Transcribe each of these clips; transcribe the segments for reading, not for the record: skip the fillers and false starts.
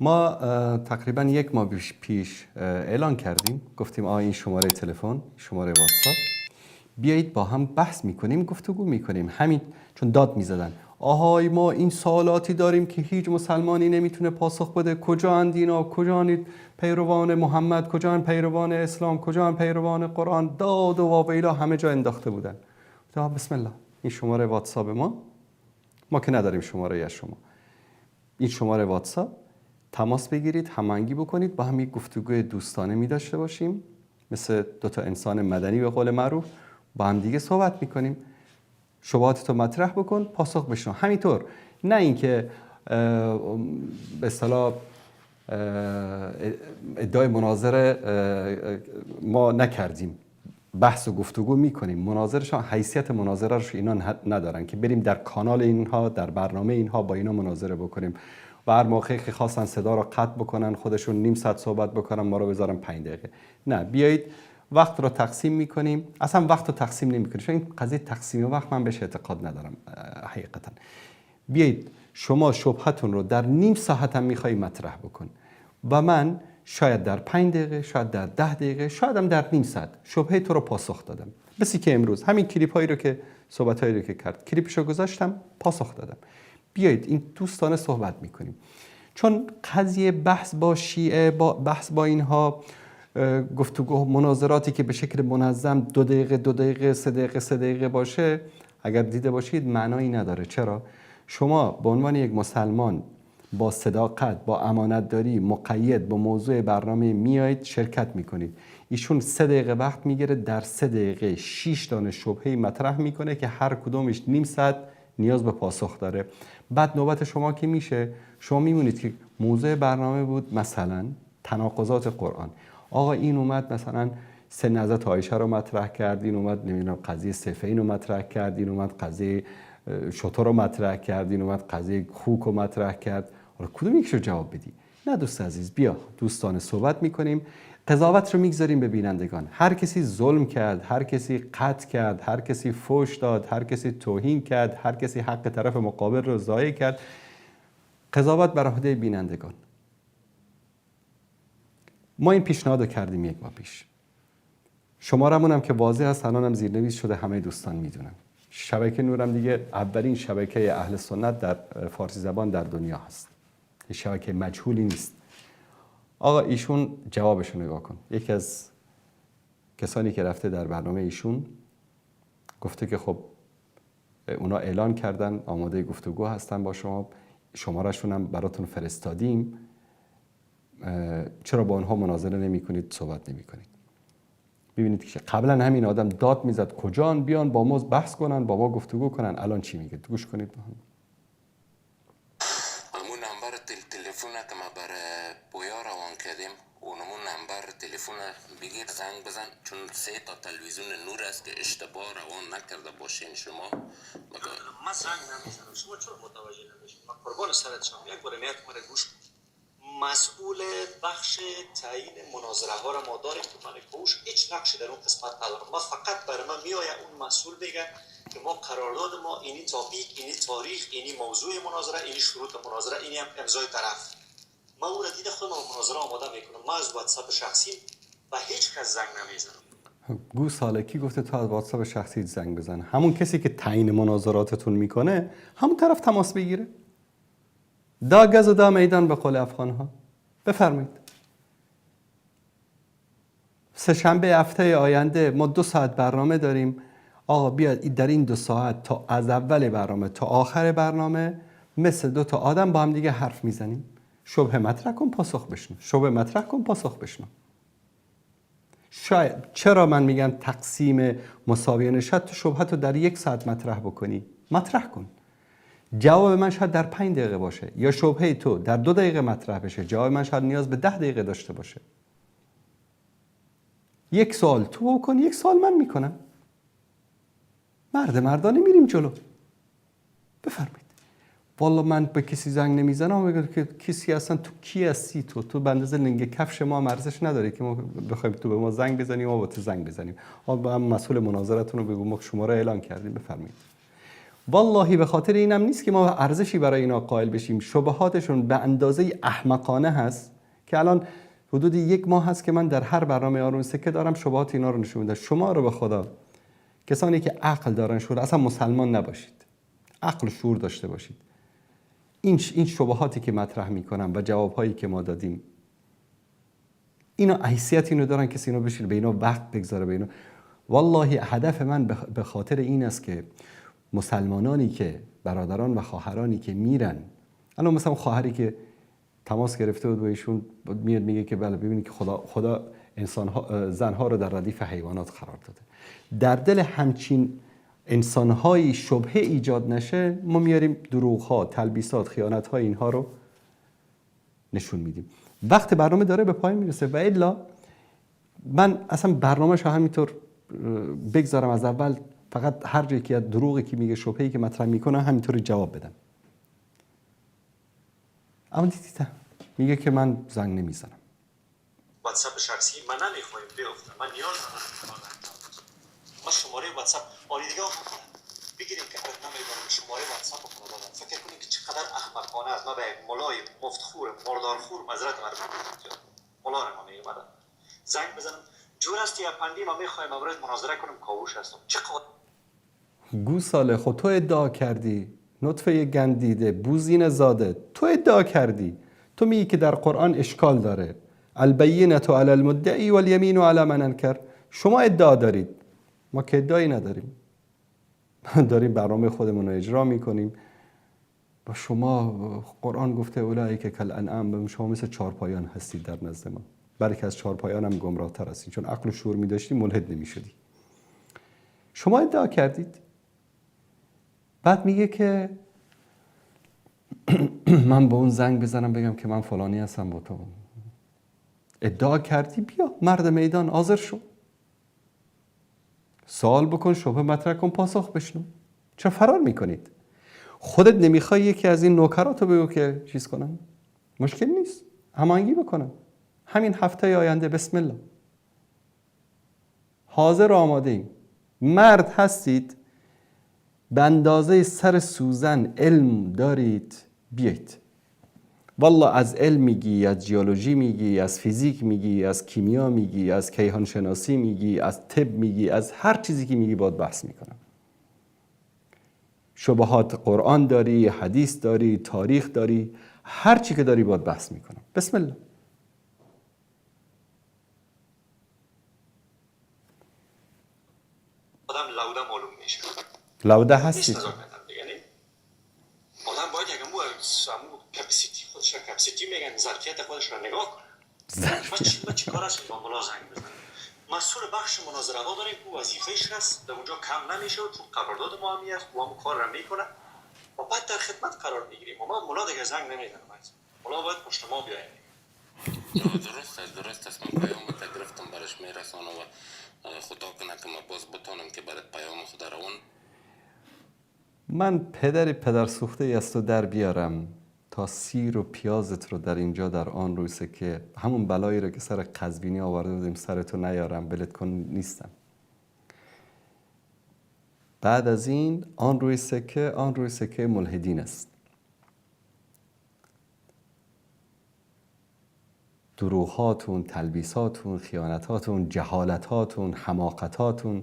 ما تقریبا یک ماه پیش اعلان کردیم، گفتیم این شماره تلفن، شماره واتساپ، بیایید با هم بحث میکنیم، گفتگو میکنیم. همین چون داد میزدن آهای ما این سوالاتی داریم که هیچ مسلمانی نمیتونه پاسخ بده، کجا اند اینا، کجا اند پیروان محمد، کجا اند پیروان اسلام، کجا اند پیروان قرآن، داد و واویلا همه جا انداخته بودن. بسم الله، این شماره واتساپ ما که نداریم شماره یا شما، این شماره واتساپ، تماس بگیرید، هماهنگی بکنید، با هم یک گفتگوی دوستانه می داشته باشیم، مثل دو تا انسان مدنی به قول معروف با هم دیگه صحبت میکنیم. شبهاتتو مطرح بکن، پاسخ بشنو. همینطور، نه اینکه به اصطلاح ادعای مناظره ما نکردیم، بحث و گفتگو میکنیم. مناظرشان حیثیت مناظره رو اینا ندارن که بریم در کانال اینها، در برنامه اینها با اینا مناظره بکنیم و هر موقعی که خواستن صدا رو قطع بکنن، خودشون نیم ساعت صحبت بکنن، ما رو بذارن 5 دقیقه. نه، بیایید وقت رو تقسیم میکنیم. اصلا وقت رو تقسیم نمیکنیم، چون این قضیه تقسیم وقت من بهش اعتقاد ندارم حقیقتا. بیایید شما شبهتون رو در نیم ساعت هم میخوای مطرح بکن و من شاید در 5 دقیقه، شاید در 10 دقیقه، شاید هم در نیم ساعت شبهه تو رو پاسخ دادم. بسی که امروز همین کلیپ هایی رو که صحبت هایی رو که کرد، کلیپشو گذاشتم، پاسخ دادم. بیایید این دوستانه صحبت میکنیم، چون قضیه بحث با شیعه، بحث با اینها، گفتگو مناظراتی که به شکل منظم 2 دقیقه 2 دقیقه 3 دقیقه 3 دقیقه باشه، اگر دیده باشید معنایی نداره. چرا؟ شما به عنوان یک مسلمان با صداقت، با امانتداری، مقید با موضوع برنامه میایید شرکت میکنید. ایشون 3 دقیقه وقت میگیره، در 3 دقیقه 6 دانه شبهه مطرح میکنه که هر کدومش نیم ساعت نیاز به پاسخ داره. بعد نوبت شما که میشه، شما میمونید که موضوع برنامه بود مثلا تناقضات قرآن. آقا این اومد مثلا سن حضرت عایشه رو مطرح کرد، این اومد نمیدونم قضیه صفین رو مطرح کرد، این اومد قضیه شتر رو مطرح کرد، این اومد قضیه خوک رو مطرح کرد. حالا کدوم یکیشو جواب بدی؟ نه دوست عزیز، بیا دوستانه صحبت میکنیم، قضاوت رو میگذاریم به بینندگان. هر کسی ظلم کرد، هر کسی قطع کرد، هر کسی فحش داد، هر کسی توهین کرد، هر کسی حق طرف مقابل رو ضایع کرد، قضاوت بر عهده بینندگان. ما این پیشنهاد رو کردیم 1 ماه پیش. شمارمون هم که واضح است، الانم زیرنویس شده، همه دوستان میدونن. شبکه نورم دیگه اولین شبکه اهل سنت در فارسی زبان در دنیا هست. این شبکه مجهولی نیست. آقا ایشون جوابشو نگاه کن. یکی از کسانی که رفته در برنامه ایشون گفته که خب اونا اعلان کردن آماده گفتگو هستن با شما، شمارهشون هم براتون فرستادیم، چرا با اونها مناظره نمی کنید، صحبت نمی کنید؟ ببینید که قبلا همین آدم داد میزد کجان، بیان با ما بحث کنن، با ما گفتگو کنن. الان چی میگه؟ گوش کنید با هم. همون نمبر تلفن که ما برای بویا روان کردیم، اونمون نمبر تلفن بگیر زنگ بزن، چون 3 تا تلویزیون نور است که اشتباه روان نکرده باشین شما. من زنگ نمیزنم، شما چرا متوجه نمیشید؟ من قربان سرت شما، یک بار نیت مرا گوش کن. مسئول بخش تعیین مناظره ها را ما داریم که من کوش هیچ نقشی در اون قسمت ندارم. ما فقط برای من میآید اون مسئول بگه که ما قرارداد ما اینی تاپیک، اینی تاریخ، اینی موضوع مناظره، اینی شروط مناظره، اینی هم امضای طرف. ما اون را دیده خودم مناظره آماده میکنم. ما از واتساپ شخصی و هیچ کس زنگ نمیزنم. گو سالکی گفته تو از واتساپ شخصی زنگ بزن. همون کسی که تعیین مناظراتتون میکنه همون طرف تماس بگیره. دا گز و دا میدان به قول افغانها. بفرمایید. 3 شنبه هفته آینده ما 2 ساعت برنامه داریم. آقا بیاد در این 2 ساعت تا از اول برنامه تا آخر برنامه مثل 2 تا آدم با هم دیگه حرف میزنیم. شبهه مطرح کن، پاسخ بشنو. شبهه مطرح کن، پاسخ بشنو. شاید چرا من میگم تقسیم مساویانه، شاید تو شبهت رو در 1 ساعت مطرح بکنی، مطرح کن. جواب من شاید در 5 دقیقه باشه، یا شبهه تو در 2 دقیقه مطرح بشه، جواب من شاید نیاز به 10 دقیقه داشته باشه. 1 سوال تو بکن، 1 سوال من میکنم. مردانه میریم جلو. بفرمایید. والا من به کسی زنگ نمیزنم، میگم که کسی اصلا تو کی هستی؟ تو به اندازه لنگ کفش ما ارزش نداره که ما بخوایم تو به ما زنگ بزنیم، ما با تو زنگ بزنیم. ما با هم مسئول مناظرتون رو بگو، ما شما رو اعلان کردیم. بفرمایید. والله به خاطر اینم نیست که ما ارزشی برای اینا قائل بشیم. شبهاتشون به اندازه احمقانه هست که الان حدود 1 ماه هست که من در هر برنامه آروم سکه دارم شبهات اینا رو نشون میدم. شما رو به خدا، کسانی که عقل دارن، شعور، اصلا مسلمان نباشید، عقل و شعور داشته باشید، این شبهاتی که مطرح میکنم و جوابهایی که ما دادیم، اینا حیثیت اینو دارن کسی اینو بشینه به اینا وقت بگذاره به اینا. والله هدف من به خاطر این است که مسلمانانی که برادران و خواهرانی که میرن، الان مثلا خواهری که تماس گرفته بود و ایشون میاد میگه که بله ببینید که خدا زنها رو در ردیف حیوانات قرار داده، در دل همچین انسانهایی شبهه ایجاد نشه، ما میاریم دروغ‌ها، تلبیسات، خیانت‌های اینها رو نشون میدیم. وقت برنامه داره به پایان میرسه و الا من اصلا برنامه‌شو همینطور بگذارم از اول، فقط هر جایی که دروغی که میگه، شبهه‌ای که مطرح میکنه همینطوری جواب بدم. اما دیدید میگه که من زنگ نمیزنم. واتساپ شخصی من نمیخوایم بیفتم، من نیاز ندارم. ما شماره واتساپ دیگه بگیریم که خود نمیدونم شماره واتساپ رو دادن. فکر کنید که چقدر احمقانه است. ما به یک مولای مفتخور مردارخور معذرت میخوام، مولا رو میومدن زنگ بزنم جور است یا پندی ما میخوایم امروز مناظره کنیم کاوش هستم. چقدر گوساله، خود تو ادعا کردی نطفه گندیده بوزین زاده، تو ادعا کردی، تو میگی که در قرآن اشکال داره، البینة علی المدعی والیمین علی من انکر. شما ادعا دارید، ما که ادعایی نداریم، داریم برنامه خودمون رو اجرا میکنیم. و شما قرآن گفته اولئک کالانعام، شما مثل چهارپایان هستید در نزد ما، بلکه از چهارپایان هم گمراه تر هستید، چون عقل و شعور میداشتی ملحد نمیشدی. شما ادعا کردید. بعد میگه که من به اون زنگ بزنم بگم که من فلانی هستم با تو. ادعا کردی، بیا مرد میدان حاضر شو، سوال بکن، شبهه مطرح کن، پاسخ بشنو. چرا فرار میکنید؟ خودت نمیخوای یکی از این نوکراتو بگو که چیز کنن؟ مشکل نیست، هماهنگی بکنن. همین هفته آینده بسم الله حاضر و آماده ایم. مرد هستید، به اندازه سر سوزن علم دارید، بیایید. والله از علم میگی، از جیولوژی میگی، از فیزیک میگی، از کیمیا میگی، از کیهان شناسی میگی، از طب میگی، از هر چیزی که میگی باید بحث میکنم. شبهات قرآن داری، حدیث داری، تاریخ داری، هر چی که داری باید بحث میکنم. بسم الله. آدم لوده معلوم میشه. لوده هستید. آدم باید یک امو کپسیتی خودش را کپسیتی میگن، ظرفیت خودش را نگاه کنه. ما چی کار است با مولا زنگ بزنم؟ مسئول بخش مناظره ها داریم که وظیفه‌اش هست، در اونجا کم نمیشه چون قرارداد ما هم هست، ما هم کار را میکنه و بعد در خدمت قرار میگیریم. ما مولا دیگه زنگ نمیزنم، مولا باید پشت ما بیاید. درست است. من پیام گرفتم برش میرسانم و خدا کنه که ما باز بتونم که برات پیام خود روان. من پدر سوخته از تو در بیارم تا سیر و پیازت رو در اینجا در آن روی سکه، همون بلایی رو که سر قزوینی آورده بودیم سرتو نیارم، بلت کن نیستم. بعد از این آن روی سکه ملحدین است. دروغاتون، تلبیساتون، خیانتاتون، جهالتاتون، حماقتاتون.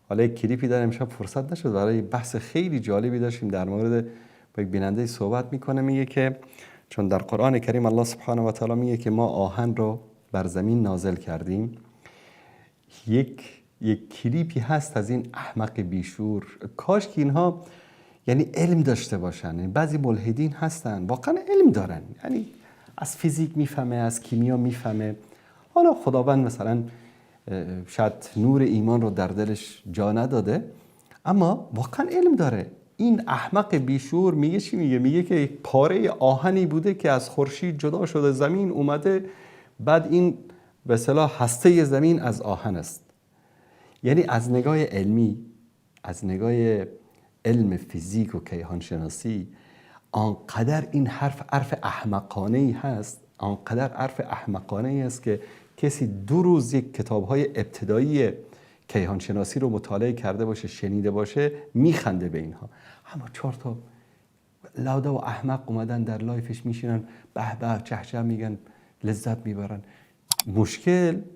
حالا یک کلیپی داریم، امشب فرصت نشد، برای بحث خیلی جالبی داشتیم در مورد با یک بیننده صحبت میکنه، میگه که چون در قرآن کریم الله سبحانه و تعالی میگه که ما آهن رو بر زمین نازل کردیم، یک کلیپی هست از این احمق بیشور. کاش که اینها یعنی علم داشته باشن. یعنی بعضی ملحدین هستن واقعا علم دارن، یعنی از فیزیک میفهمه، از کیمیا میفهمه، حالا خداوند مثلا شاید نور ایمان رو در دلش جا نداده، اما واقعا علم داره. این احمق بیشور میگه چی میگه؟ میگه که یک پاره آهنی بوده که از خورشید جدا شده، زمین اومده، بعد این به اصطلاح هسته زمین از آهن است. یعنی از نگاه علمی، از نگاه علم فیزیک و کیهان شناسی، آنقدر این حرف احمقانه‌ای هست، آنقدر حرف احمقانه‌ای است که کسی 2 روز یک کتاب‌های ابتدایی کیهان شناسی رو مطالعه کرده باشه، شنیده باشه، میخنده به اینها. اما 4 تا لاده و احمق اومدن در لایفش میشینن به به چهچه میگن، لذت میبرن.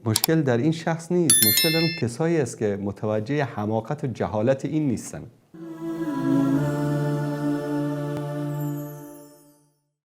مشکل در این شخص نیست، مشکل در اون کسایی است که متوجه حماقت و جهالت این نیستن.